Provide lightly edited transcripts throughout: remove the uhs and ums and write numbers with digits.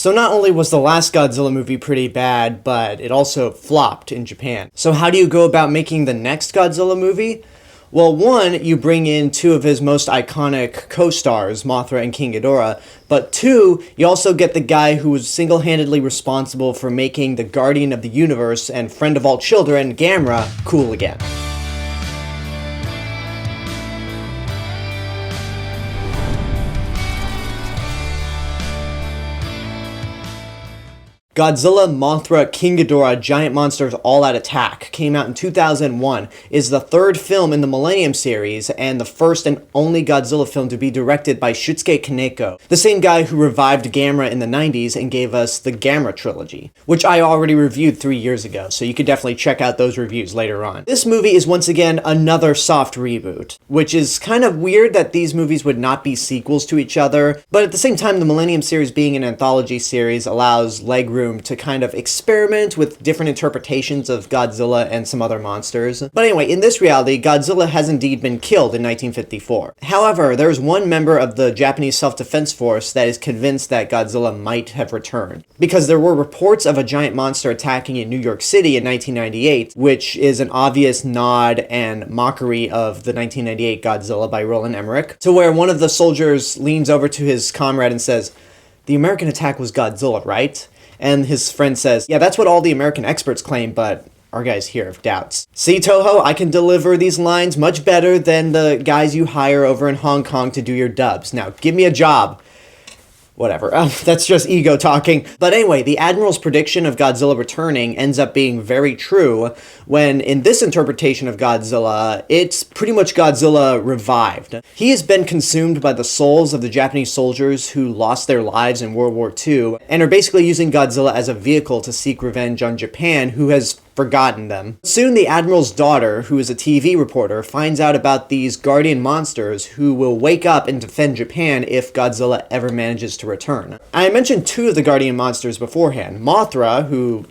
So not only was the last Godzilla movie pretty bad, but it also flopped in Japan. So how do you go about making the next Godzilla movie? Well, one, you bring in two of his most iconic co-stars, Mothra and King Ghidorah, but two, you also get the guy who was single-handedly responsible for making the Guardian of the Universe and friend of all children, Gamera, cool again. Godzilla, Mothra, King Ghidorah, Giant Monsters All-Out Attack came out in 2001, is the third film in the Millennium series, and the first and only Godzilla film to be directed by Shusuke Kaneko, the same guy who revived Gamera in the 90s and gave us the Gamera trilogy, which I already reviewed 3 years ago, so you could definitely check out those reviews later on. This movie is once again another soft reboot, which is kind of weird that these movies would not be sequels to each other, but at the same time, the Millennium series being an anthology series allows legroom to kind of experiment with different interpretations of Godzilla and some other monsters. But anyway, in this reality, Godzilla has indeed been killed in 1954. However, there's one member of the Japanese self-defense force that is convinced that Godzilla might have returned, because there were reports of a giant monster attacking in New York City in 1998, which is an obvious nod and mockery of the 1998 Godzilla by Roland Emmerich, to where one of the soldiers leans over to his comrade and says, "The American attack was Godzilla, right?" And his friend says, "Yeah, that's what all the American experts claim, but our guys here have doubts." See, Toho, I can deliver these lines much better than the guys you hire over in Hong Kong to do your dubs. Now, give me a job. Whatever, that's just ego talking. But anyway, the Admiral's prediction of Godzilla returning ends up being very true when, in this interpretation of Godzilla, it's pretty much Godzilla revived. He has been consumed by the souls of the Japanese soldiers who lost their lives in World War II, and are basically using Godzilla as a vehicle to seek revenge on Japan, who has forgotten them. Soon the Admiral's daughter, who is a TV reporter, finds out about these guardian monsters who will wake up and defend Japan if Godzilla ever manages to return. I mentioned two of the guardian monsters beforehand. Mothra, who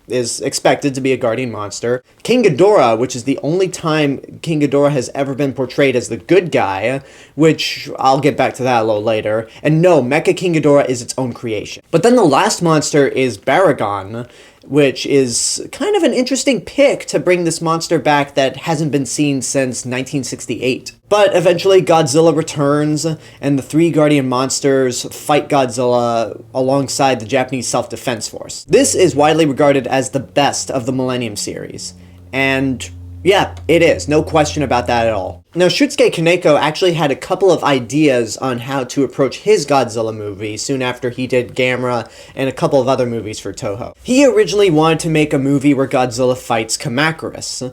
is expected to be a guardian monster. King Ghidorah, which is the only time King Ghidorah has ever been portrayed as the good guy, which I'll get back to that a little later. And no, Mecha King Ghidorah is its own creation. But then the last monster is Baragon, which is kind of an interesting pick to bring this monster back that hasn't been seen since 1968. But eventually Godzilla returns, and the three guardian monsters fight Godzilla alongside the Japanese self-defense force. This is widely regarded as the best of the Millennium series, and yeah, it is. No question about that at all. Now, Shusuke Kaneko actually had a couple of ideas on how to approach his Godzilla movie soon after he did Gamera and a couple of other movies for Toho. He originally wanted to make a movie where Godzilla fights Kamacuras,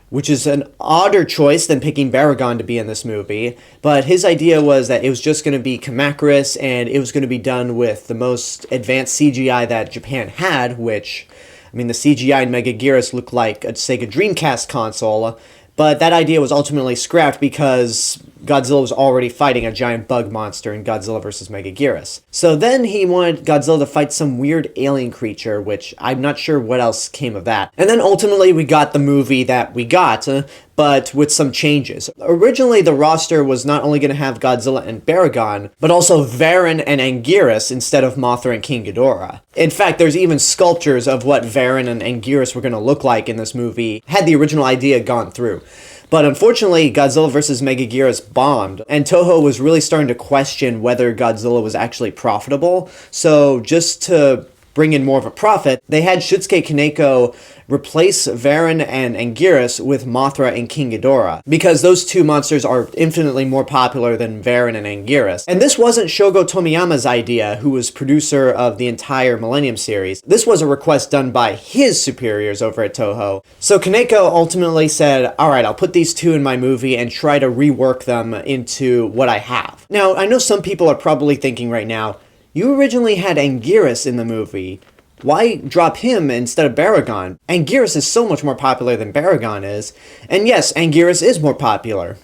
which is an odder choice than picking Baragon to be in this movie, but his idea was that it was just going to be Kamacuras, and it was going to be done with the most advanced CGI that Japan had, which, I mean, the CGI in Megaguirus looked like a Sega Dreamcast console, but that idea was ultimately scrapped because Godzilla was already fighting a giant bug monster in Godzilla vs. Megaguirus. So then he wanted Godzilla to fight some weird alien creature, which I'm not sure what else came of that. And then ultimately we got the movie that we got, but with some changes. Originally, the roster was not only going to have Godzilla and Baragon, but also Varan and Anguirus instead of Mothra and King Ghidorah. In fact, there's even sculptures of what Varan and Anguirus were going to look like in this movie, had the original idea gone through. But unfortunately, Godzilla vs. Megaguirus bombed, and Toho was really starting to question whether Godzilla was actually profitable. So just to bring in more of a profit, they had Shusuke Kaneko replace Varan and Anguirus with Mothra and King Ghidorah, because those two monsters are infinitely more popular than Varan and Anguirus. And this wasn't Shogo Tomiyama's idea, who was producer of the entire Millennium series. This was a request done by his superiors over at Toho. So Kaneko ultimately said, alright, I'll put these two in my movie and try to rework them into what I have. Now, I know some people are probably thinking right now, you originally had Anguirus in the movie. Why drop him instead of Baragon? Anguirus is so much more popular than Baragon is. And yes, Anguirus is more popular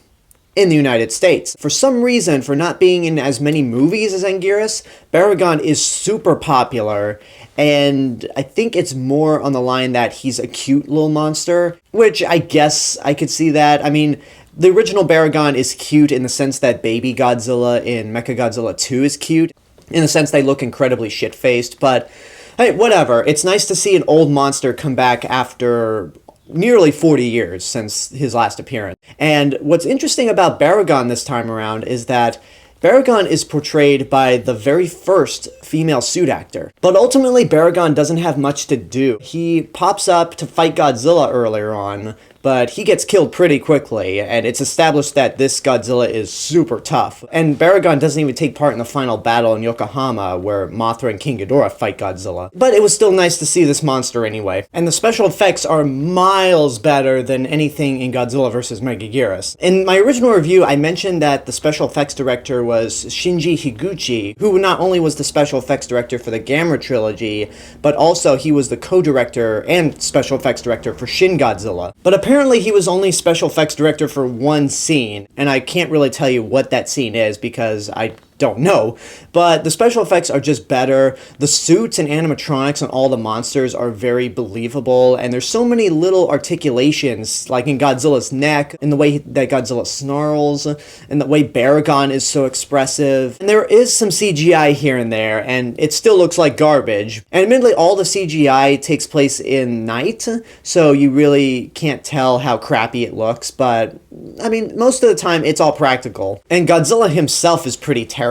in the United States. For some reason, for not being in as many movies as Anguirus, Baragon is super popular, and I think it's more on the line that he's a cute little monster, which I guess I could see that. I mean, the original Baragon is cute in the sense that Baby Godzilla in Mechagodzilla 2 is cute. In a sense, they look incredibly shit-faced, but hey, whatever. It's nice to see an old monster come back after nearly 40 years since his last appearance. And what's interesting about Baragon this time around is that Baragon is portrayed by the very first female suit actor. But ultimately, Baragon doesn't have much to do. He pops up to fight Godzilla earlier on, but he gets killed pretty quickly, and it's established that this Godzilla is super tough. And Baragon doesn't even take part in the final battle in Yokohama, where Mothra and King Ghidorah fight Godzilla. But it was still nice to see this monster anyway. And the special effects are miles better than anything in Godzilla vs. Megaguirus. In my original review, I mentioned that the special effects director was Shinji Higuchi, who not only was the special effects director for the Gamera trilogy, but also he was the co-director and special effects director for Shin Godzilla. But apparently he was only special effects director for one scene, and I can't really tell you what that scene is because I don't know, but the special effects are just better. The suits and animatronics on all the monsters are very believable, and there's so many little articulations, like in Godzilla's neck, in the way that Godzilla snarls, and the way Baragon is so expressive. And there is some CGI here and there, and it still looks like garbage. And admittedly, all the CGI takes place in night, so you really can't tell how crappy it looks, but I mean, most of the time it's all practical. And Godzilla himself is pretty terrifying.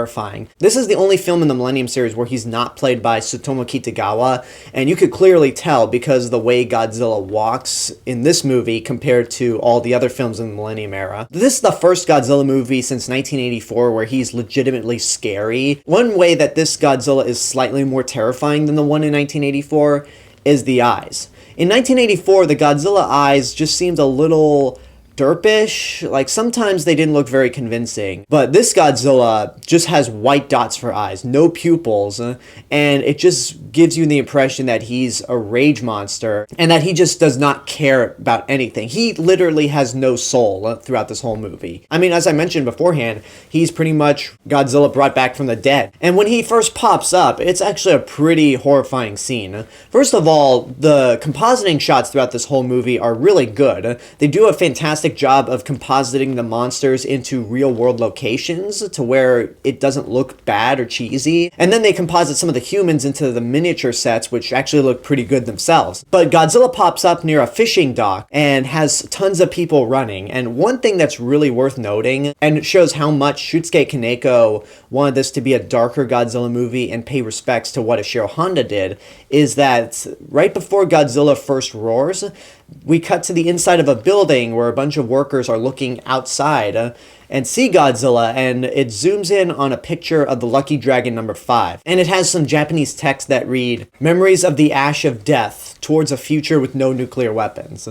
This is the only film in the Millennium series where he's not played by Tsutomu Kitagawa, and you could clearly tell because of the way Godzilla walks in this movie compared to all the other films in the Millennium era. This is the first Godzilla movie since 1984 where he's legitimately scary. One way that this Godzilla is slightly more terrifying than the one in 1984 is the eyes. In 1984, the Godzilla eyes just seemed a little derpish, like sometimes they didn't look very convincing, but this Godzilla just has white dots for eyes, no pupils, and it just gives you the impression that he's a rage monster and that he just does not care about anything. He literally has no soul throughout this whole movie. I mean, as I mentioned beforehand, he's pretty much Godzilla brought back from the dead, and when he first pops up, it's actually a pretty horrifying scene. First of all, the compositing shots throughout this whole movie are really good. They do a fantastic job of compositing the monsters into real-world locations to where it doesn't look bad or cheesy. And then they composite some of the humans into the miniature sets, which actually look pretty good themselves. But Godzilla pops up near a fishing dock and has tons of people running. And one thing that's really worth noting, and it shows how much Shusuke Kaneko wanted this to be a darker Godzilla movie and pay respects to what Ishiro Honda did, is that right before Godzilla first roars, we cut to the inside of a building where a bunch of workers are looking outside and see Godzilla, and it zooms in on a picture of the Lucky Dragon number 5. And it has some Japanese text that read, "Memories of the Ash of Death towards a future with no nuclear weapons."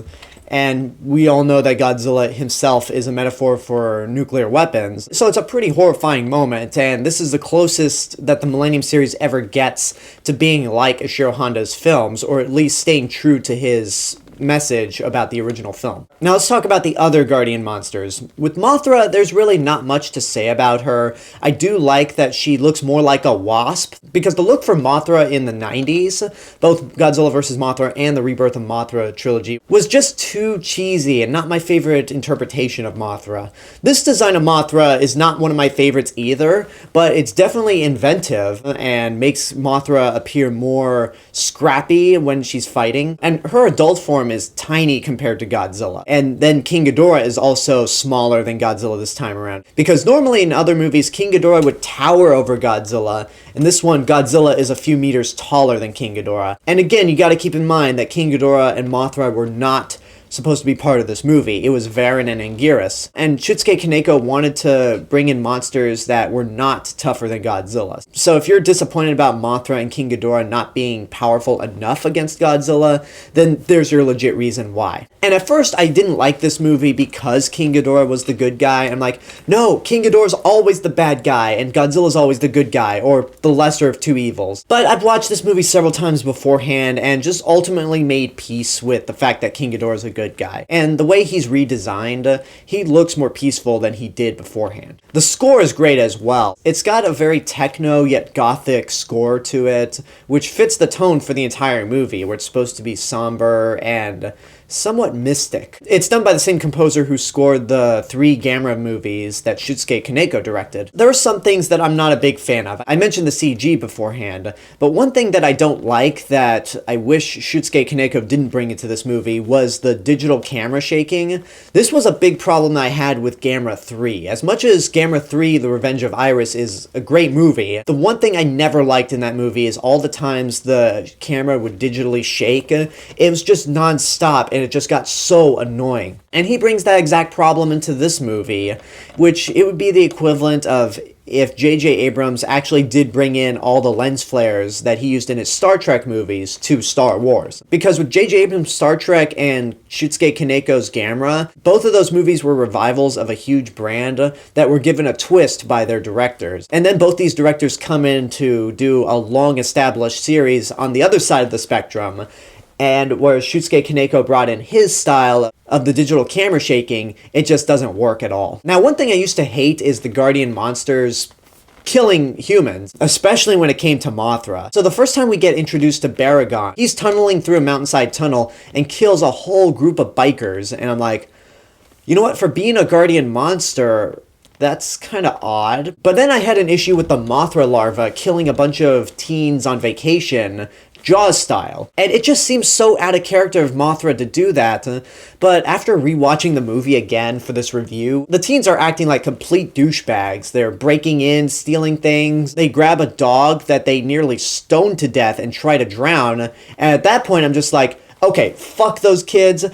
And we all know that Godzilla himself is a metaphor for nuclear weapons. So it's a pretty horrifying moment, and this is the closest that the Millennium series ever gets to being like Ishiro Honda's films, or at least staying true to his message about the original film. Now let's talk about the other Guardian monsters. With Mothra, there's really not much to say about her. I do like that she looks more like a wasp, because the look for Mothra in the 90s, both Godzilla vs. Mothra and the Rebirth of Mothra trilogy, was just too cheesy and not my favorite interpretation of Mothra. This design of Mothra is not one of my favorites either, but it's definitely inventive and makes Mothra appear more scrappy when she's fighting, and her adult form is tiny compared to Godzilla. And then King Ghidorah is also smaller than Godzilla this time around, because normally in other movies King Ghidorah would tower over Godzilla, and this one Godzilla is a few meters taller than King Ghidorah. And again, you gotta keep in mind that King Ghidorah and Mothra were not supposed to be part of this movie. It was Varan and Anguirus. And Shusuke Kaneko wanted to bring in monsters that were not tougher than Godzilla. So if you're disappointed about Mothra and King Ghidorah not being powerful enough against Godzilla, then there's your legit reason why. And at first, I didn't like this movie because King Ghidorah was the good guy. I'm like, no, King Ghidorah's always the bad guy, and Godzilla's always the good guy, or the lesser of two evils. But I've watched this movie several times beforehand, and just ultimately made peace with the fact that King Ghidorah's a good guy. And the way he's redesigned, he looks more peaceful than he did beforehand. The score is great as well. It's got a very techno yet gothic score to it, which fits the tone for the entire movie, where it's supposed to be somber and somewhat mystic. It's done by the same composer who scored the 3 Gamera movies that Shusuke Kaneko directed. There are some things that I'm not a big fan of. I mentioned the CG beforehand, but one thing that I don't like that I wish Shusuke Kaneko didn't bring into this movie was the digital camera shaking. This was a big problem that I had with Gamera 3. As much as Gamera 3, The Revenge of Iris is a great movie, the one thing I never liked in that movie is all the times the camera would digitally shake. It was just non-stop, and it just got so annoying. And he brings that exact problem into this movie, which it would be the equivalent of if J.J. Abrams actually did bring in all the lens flares that he used in his Star Trek movies to Star Wars. Because with J.J. Abrams' Star Trek and Shusuke Kaneko's Gamera, both of those movies were revivals of a huge brand that were given a twist by their directors. And then both these directors come in to do a long-established series on the other side of the spectrum, and whereas Shusuke Kaneko brought in his style of the digital camera shaking, it just doesn't work at all. Now, one thing I used to hate is the Guardian monsters killing humans, especially when it came to Mothra. So the first time we get introduced to Baragon, he's tunneling through a mountainside tunnel and kills a whole group of bikers, and I'm like, you know what, for being a Guardian monster, that's kind of odd. But then I had an issue with the Mothra larva killing a bunch of teens on vacation, Jaws style. And it just seems so out of character of Mothra to do that. But after rewatching the movie again for this review, the teens are acting like complete douchebags. They're breaking in, stealing things. They grab a dog that they nearly stoned to death and try to drown. And at that point, I'm just like, okay, fuck those kids.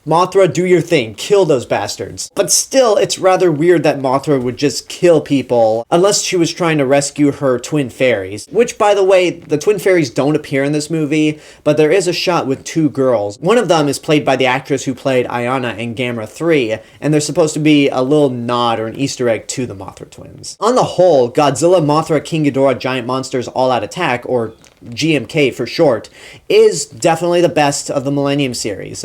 Mothra, do your thing. Kill those bastards. But still, it's rather weird that Mothra would just kill people unless she was trying to rescue her twin fairies. Which, by the way, the twin fairies don't appear in this movie, but there is a shot with 2 girls. One of them is played by the actress who played Ayana in Gamera 3, and there's supposed to be a little nod or an Easter egg to the Mothra twins. On the whole, Godzilla, Mothra, King Ghidorah, Giant Monsters All-Out Attack, or GMK for short, is definitely the best of the Millennium series.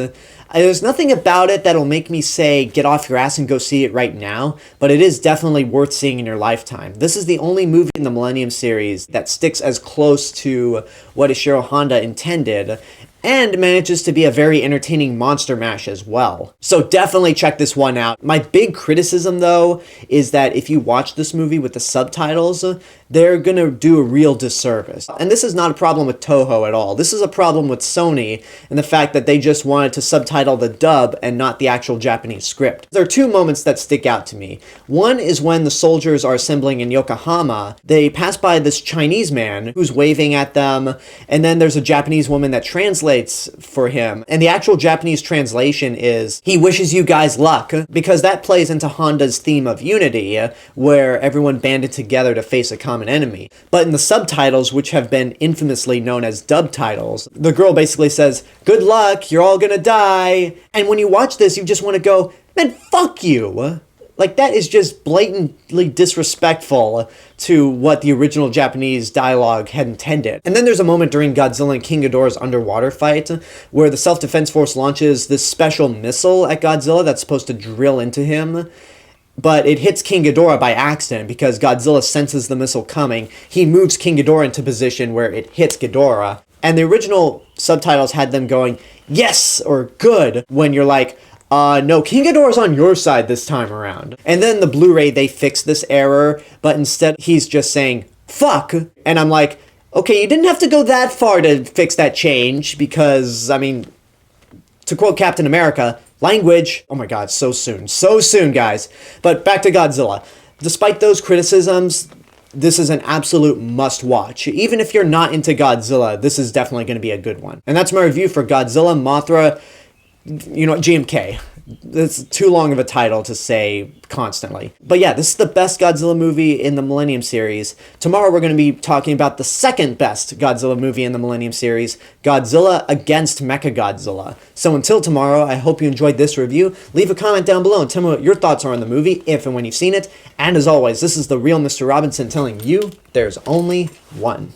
There's nothing about it that'll make me say, get off your ass and go see it right now, but it is definitely worth seeing in your lifetime. This is the only movie in the Millennium series that sticks as close to what Ishiro Honda intended, and manages to be a very entertaining monster mash as well. So definitely check this one out. My big criticism, though, is that if you watch this movie with the subtitles, they're gonna do a real disservice. And this is not a problem with Toho at all. This is a problem with Sony and the fact that they just wanted to subtitle the dub and not the actual Japanese script. There are 2 moments that stick out to me. One is when the soldiers are assembling in Yokohama. They pass by this Chinese man who's waving at them, and then there's a Japanese woman that translates for him, and the actual Japanese translation is, he wishes you guys luck, because that plays into Honda's theme of unity, where everyone banded together to face a common enemy. But in the subtitles, which have been infamously known as dub titles, the girl basically says, good luck, you're all gonna die, and when you watch this, you just want to go, man, fuck you! Like, that is just blatantly disrespectful to what the original Japanese dialogue had intended. And then there's a moment during Godzilla and King Ghidorah's underwater fight where the Self-Defense Force launches this special missile at Godzilla that's supposed to drill into him. But it hits King Ghidorah by accident because Godzilla senses the missile coming. He moves King Ghidorah into position where it hits Ghidorah. And the original subtitles had them going, yes, or good, when you're like, no, King Ghidorah's on your side this time around. And then the Blu-ray, they fixed this error, but instead he's just saying, fuck. And I'm like, okay, you didn't have to go that far to fix that change, because, I mean, to quote Captain America, language. Oh my god, so soon, guys. But back to Godzilla. Despite those criticisms, this is an absolute must-watch. Even if you're not into Godzilla, this is definitely going to be a good one. And that's my review for Godzilla, Mothra, you know, GMK. It's too long of a title to say constantly. But yeah, this is the best Godzilla movie in the Millennium series. Tomorrow we're going to be talking about the second best Godzilla movie in the Millennium series, Godzilla against Mechagodzilla. So until tomorrow, I hope you enjoyed this review. Leave a comment down below and tell me what your thoughts are on the movie, if and when you've seen it. And as always, this is the real Mr. Robinson telling you there's only one.